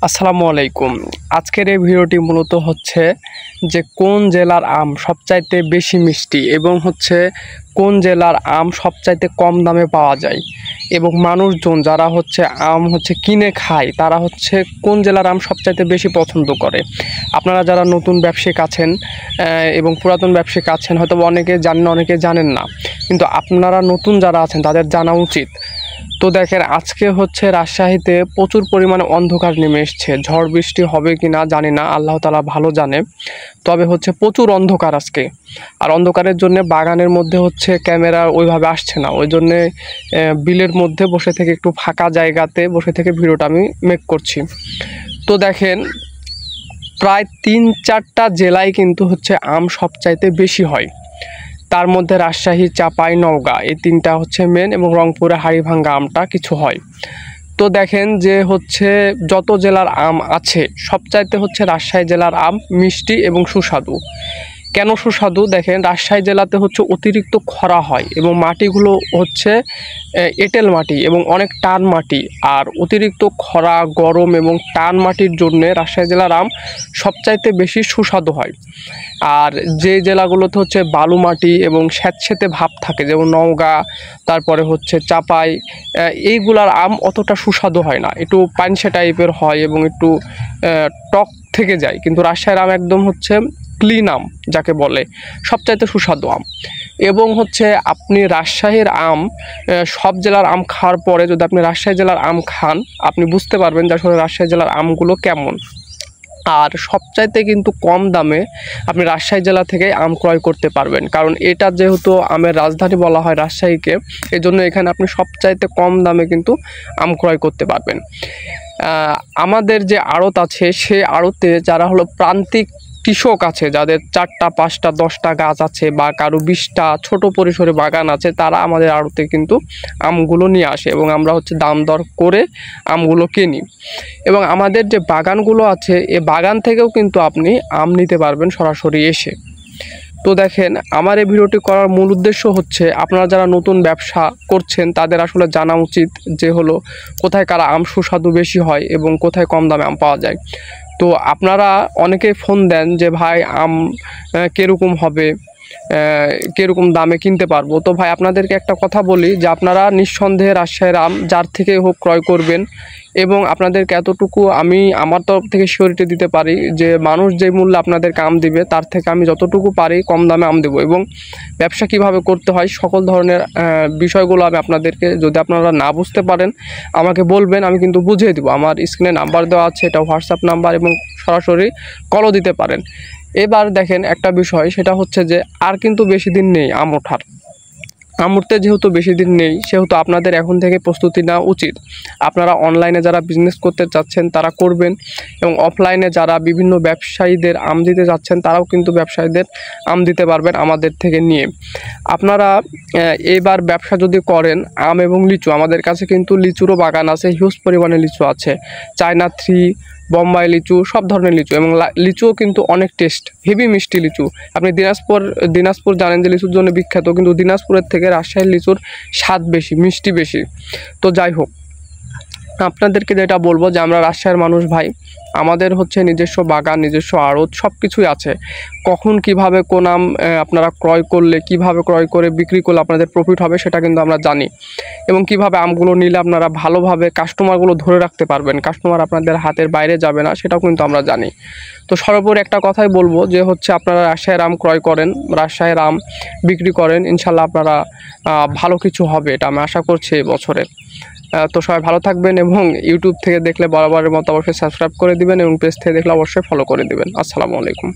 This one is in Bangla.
আসসালামু আলাইকুম। আজকের এই ভিডিওটি মূলত হচ্ছে যে কোন জেলার আম সবচাইতে বেশি মিষ্টি এবং হচ্ছে কোন জেলার আম সবচাইতে কম দামে পাওয়া যায় এবং মানুষজন যারা হচ্ছে আম কিনে খায় তারা হচ্ছে কোন জেলার আম সবচাইতে বেশি পছন্দ করে। আপনারা যারা নতুন ব্যবসায়িক আছেন এবং পুরাতন ব্যবসায়িক আছেন হয়তো অনেকে জানেন অনেকে জানেন না, কিন্তু আপনারা নতুন যারা আছেন তাদের জানা উচিত। তো দেখেন আজকে হচ্ছে রাজশাহীতে প্রচুর পরিমাণে অন্ধকার নেমে এসছে। ঝড় বৃষ্টি হবে কি না জানি না, আল্লাহ তাআলা ভালো জানে। তবে হচ্ছে প্রচুর অন্ধকার আজকে, আর অন্ধকারের জন্য বাগানের মধ্যে হচ্ছে ক্যামেরা ওইভাবে আসছে না, ওই জন্যে বিলের মধ্যে বসে থেকে একটু ফাঁকা জায়গাতে বসে থেকে ভিডিওটা আমি মেক করছি। তো দেখেন প্রায় ৩-৪টা জেলায় কিন্তু হচ্ছে আম সবচাইতে বেশি হয়। তার মধ্যে রাজশাহী, চাপাই, নওগাঁ এই তিনটা হচ্ছে মেন, এবং রংপুরে হাড়িভাঙ্গা আমটা কিছু হয়। তো দেখেন যে হচ্ছে যত জেলার আম আছে সবচাইতে হচ্ছে রাজশাহী জেলার আম মিষ্টি এবং সুস্বাদু। কেন সুস্বাদু? দেখেন রাজশাহী জেলাতে হচ্ছে অতিরিক্ত খরা হয় এবং মাটিগুলো হচ্ছে এঁটেল মাটি এবং অনেক টান মাটি, আর অতিরিক্ত খরা, গরম এবং টান মাটির জন্য রাজশাহী জেলার আম সবচাইতে বেশি সুস্বাদু হয়। আর যে জেলাগুলোতে হচ্ছে বালু মাটি এবং স্যাঁতসেঁতে ভাব থাকে, যেমন নওগাঁ, তারপরে হচ্ছে চাপাই, এইগুলার আম অতটা সুস্বাদু হয় না, একটু পানসে টাইপের হয় এবং একটু টক থেকে যায়। কিন্তু রাজশাহীর আম একদম হচ্ছে ক্লিন আম যাকে বলে, সবচাইতে সুস্বাদু আম। এবং হচ্ছে আপনি রাজশাহীর আম সব জেলার আম খাওয়ার পরে যদি আপনি রাজশাহী জেলার আম খান আপনি বুঝতে পারবেন যে আসলে রাজশাহী জেলার আমগুলো কেমন। আর সবচাইতে কিন্তু কম দামে আপনি রাজশাহী জেলা থেকে আম ক্রয় করতে পারবেন, কারণ এটা যেহেতু আমের রাজধানী বলা হয় রাজশাহীকে, এই জন্য এখানে আপনি সবচাইতে কম দামে কিন্তু আম ক্রয় করতে পারবেন। আমাদের যে আড়ত আছে সে আড়তে যারা হলো প্রান্তিক কৃষক আছে, যাদের 4টা 5টা 10টা গাছ আছে বা কারো 20টা ছোট পরিসরে বাগান আছে, তারা আমাদের আড়তে কিন্তু আমগুলো নিয়ে আসে এবং আমরা হচ্ছে দাম দর করে আমগুলো কিনি। এবং আমাদের যে বাগানগুলো আছে এ বাগান থেকেও কিন্তু আপনি আম নিতে পারবেন সরাসরি এসে। তো দেখেন আমার এই ভিডিওটি করার মূল উদ্দেশ্য হচ্ছে আপনারা যারা নতুন ব্যবসা করছেন তাদের আসলে জানা উচিত যে হলো কোথায় কারা আম সুস্বাদু বেশি হয় এবং কোথায় কম দামে আম পাওয়া যায়। তো আপনারা অনেকেই ফোন দেন যে ভাই আম কীরকম হবে, কীরকম দামে কিনতে পারবো। তো ভাই আপনাদেরকে একটা কথা বলি যে আপনারা নিঃসন্দেহে রাজশাহীর আম যার থেকে হোক ক্রয় করবেন, এবং আপনাদেরকে এতটুকু আমি আমার তরফ থেকে সিওরিটি দিতে পারি যে মানুষ যে মূল্যে আপনাদেরকে আম দিবে তার থেকে আমি যতটুকু পারি কম দামে আম দেবো। এবং ব্যবসা কিভাবে করতে হয় সকল ধরনের বিষয়গুলো আমি আপনাদেরকে, যদি আপনারা না বুঝতে পারেন আমাকে বলবেন, আমি কিন্তু বুঝিয়ে দেবো। আমার স্ক্রিনে নাম্বার দেওয়া আছে, এটা হোয়াটসঅ্যাপ নাম্বার, এবং সরাসরি কলও দিতে পারেন। এবার দেখেন একটা বিষয়, সেটা হচ্ছে যে আর কিন্তু বেশি দিন নেই আম ওঠার। আম উঠতে যেহেতু বেশি দিন নেই সেহেতু আপনাদের এখন থেকে প্রস্তুতি নেওয়া উচিত। আপনারা অনলাইনে যারা বিজনেস করতে চাচ্ছেন তারা করবেন, এবং অফলাইনে যারা বিভিন্ন ব্যবসায়ীদের আম দিতে যাচ্ছেন তারাও কিন্তু ব্যবসায়ীদের আম দিতে পারবেন আমাদের থেকে নিয়ে। আপনারা এবার ব্যবসা যদি করেন আম এবং লিচু, আমাদের কাছে কিন্তু লিচুরও বাগান আছে, হিউজ পরিমাণে লিচু আছে, চায়না 3, বোম্বাই লিচু, সব ধরনের লিচু, এবং লিচুও কিন্তু অনেক টেস্ট, হেভি মিষ্টি লিচু। আপনি দিনাজপুর জানেন যে লিচুর জন্য বিখ্যাত, কিন্তু দিনাজপুরের থেকে রাজশাহীর লিচুর স্বাদ বেশি, মিষ্টি বেশি। তো যাই হোক, আপনাদেরকে যেটা বলবো যে আমরা রাজশাহীর মানুষ ভাই, আমাদের হচ্ছে নিজস্ব বাগান, নিজস্ব আড়ত, সব কিছুই আছে। কখন কিভাবে কোন আম আপনারা ক্রয় করলে, কিভাবে ক্রয় করে বিক্রি করলে আপনাদের প্রফিট হবে সেটা কিন্তু আমরা জানি, এবং কিভাবে আমগুলো নিলে আপনারা ভালোভাবে কাস্টমারগুলো ধরে রাখতে পারবেন, কাস্টমার আপনাদের হাতের বাইরে যাবে না, সেটাও কিন্তু আমরা জানি। তো সর্বোপরি একটা কথাই বলবো যে হচ্ছে আপনারা রাজশাহীর আম ক্রয় করেন, রাজশাহীর আম বিক্রি করেন, ইনশাল্লাহ আপনারা ভালো কিছু হবে এটা আমি আশা করছি এই বছরে। তো সবাই ভালো থাকবেন, এবং ইউটিউব থেকে দেখলে বরাবরের মতো অবশ্যই সাবস্ক্রাইব করে দিবেন, এবং পেজ থেকে দেখলে অবশ্যই ফলো করে দিবেন। আসসালামু আলাইকুম।